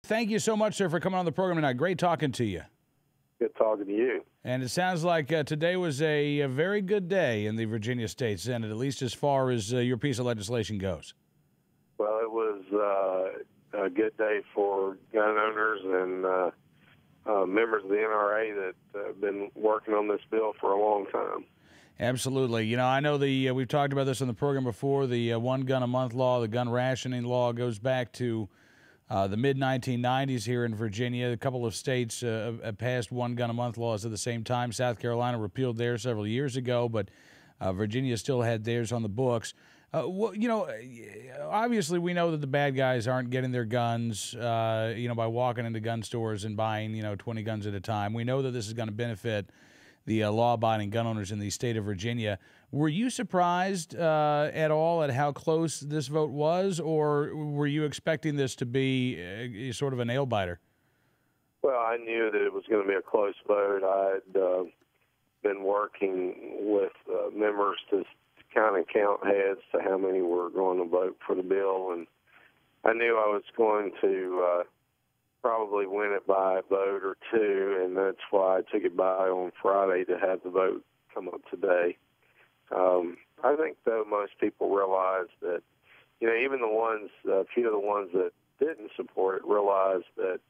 Thank you so much, sir, for coming on the program tonight. Great talking to you. Good talking to you. And it sounds like today was a very good day in the Virginia State Senate, at least as far as your piece of legislation goes. Well, it was a good day for gun owners and members of the NRA that have been working on this bill for a long time. Absolutely. You know, I know we've talked about this on the program before. The one gun a month law, the gun rationing law, goes back to the mid-1990s here in Virginia. A couple of states passed one gun a month laws at the same time. South Carolina repealed theirs several years ago, but Virginia still had theirs on the books. Obviously we know that the bad guys aren't getting their guns, by walking into gun stores and buying, 20 guns at a time. We know that this is going to benefit the law-abiding gun owners in the state of Virginia. Were you surprised at all at how close this vote was, or were you expecting this to be sort of a nail-biter? Well, I knew that it was going to be a close vote. I had been working with members to kind of count heads to how many were going to vote for the bill, and I knew I was going to probably win it by a vote or two, and that's why I took it by on Friday to have the vote come up today. I think, though, most people realize that, even a few of the ones that didn't support it realized that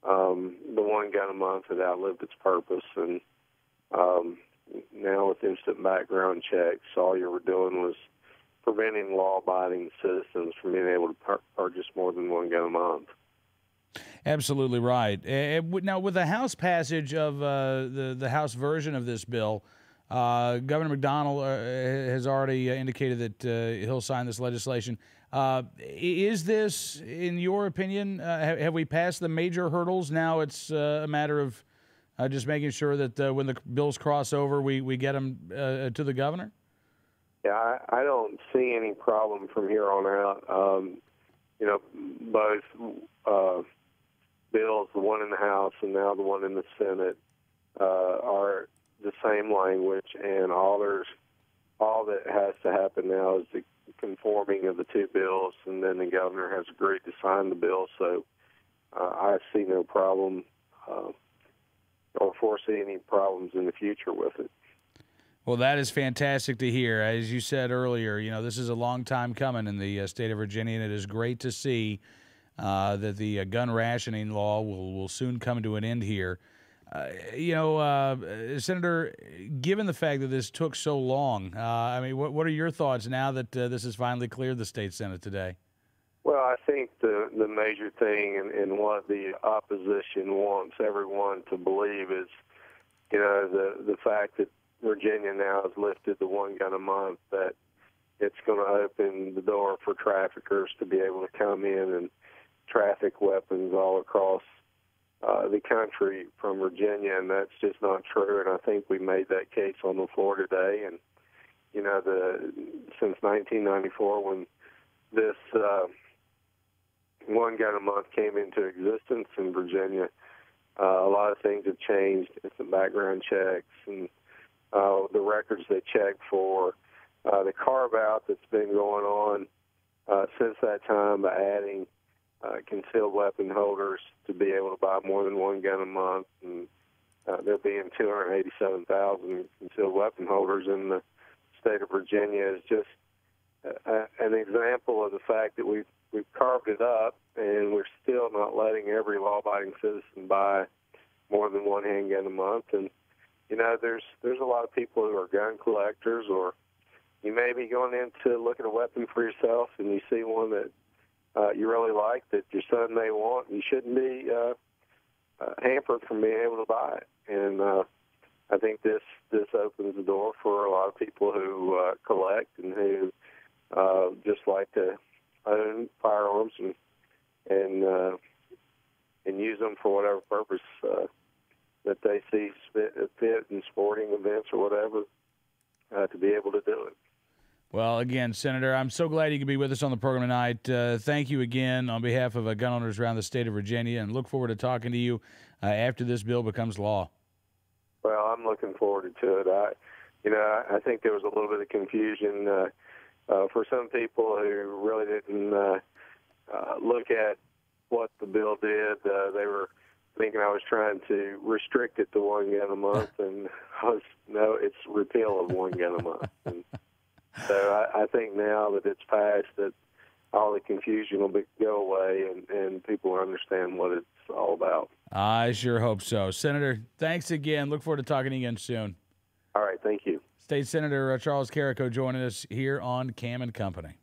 the one gun a month had outlived its purpose, and now with instant background checks, all you were doing was preventing law-abiding citizens from being able to purchase more than one gun a month. Absolutely right. Now, with the House passage of the House version of this bill, Governor McDonald has already indicated that he'll sign this legislation. Is this, in your opinion, have we passed the major hurdles? Now it's a matter of just making sure that when the bills cross over, we get them to the governor? Yeah, I don't see any problem from here on out. Both bills, the one in the House and now the one in the Senate, are the same language, and all that has to happen now is the conforming of the two bills, and then the governor has agreed to sign the bill. So I see no problem or foresee any problems in the future with it. Well, that is fantastic to hear. As you said earlier, this is a long time coming in the state of Virginia, and it is great to see that the gun rationing law will soon come to an end here. Senator, given the fact that this took so long, what are your thoughts now that this has finally cleared the state Senate today? Well, I think the major thing and what the opposition wants everyone to believe is, the fact that Virginia now has lifted the one gun a month, that it's going to open the door for traffickers to be able to come in and traffic weapons all across the country from Virginia, and that's just not true. And I think we made that case on the floor today. And since 1994, when this one gun a month came into existence in Virginia, a lot of things have changed. Instant background checks and the records they check for, the carve-out that's been going on since that time by adding concealed weapon holders to be able to buy more than one gun a month, and there being 287,000 concealed weapon holders in the state of Virginia is just an example of the fact that we've carved it up, and we're still not letting every law-abiding citizen buy more than one handgun a month. And there's a lot of people who are gun collectors, or you may be going in to look at a weapon for yourself, and you see one that you really like that your son may want. You shouldn't be hampered from being able to buy it. And I think this opens the door for a lot of people who collect and who just like to own firearms and use them for whatever purpose that they see fit in sporting events or whatever, to be able to do it. Well, again, Senator, I'm so glad you could be with us on the program tonight. Thank you again on behalf of gun owners around the state of Virginia, and look forward to talking to you after this bill becomes law. Well, I'm looking forward to it. I think there was a little bit of confusion for some people who really didn't look at what the bill did. They were thinking I was trying to restrict it to 1 gun a month, and no, it's repeal of 1 gun a month. And so I think now that it's passed, that all the confusion will go away, and people will understand what it's all about. I sure hope so. Senator, thanks again. Look forward to talking again soon. All right, thank you. State Senator Charles Carrico joining us here on Cam and Company.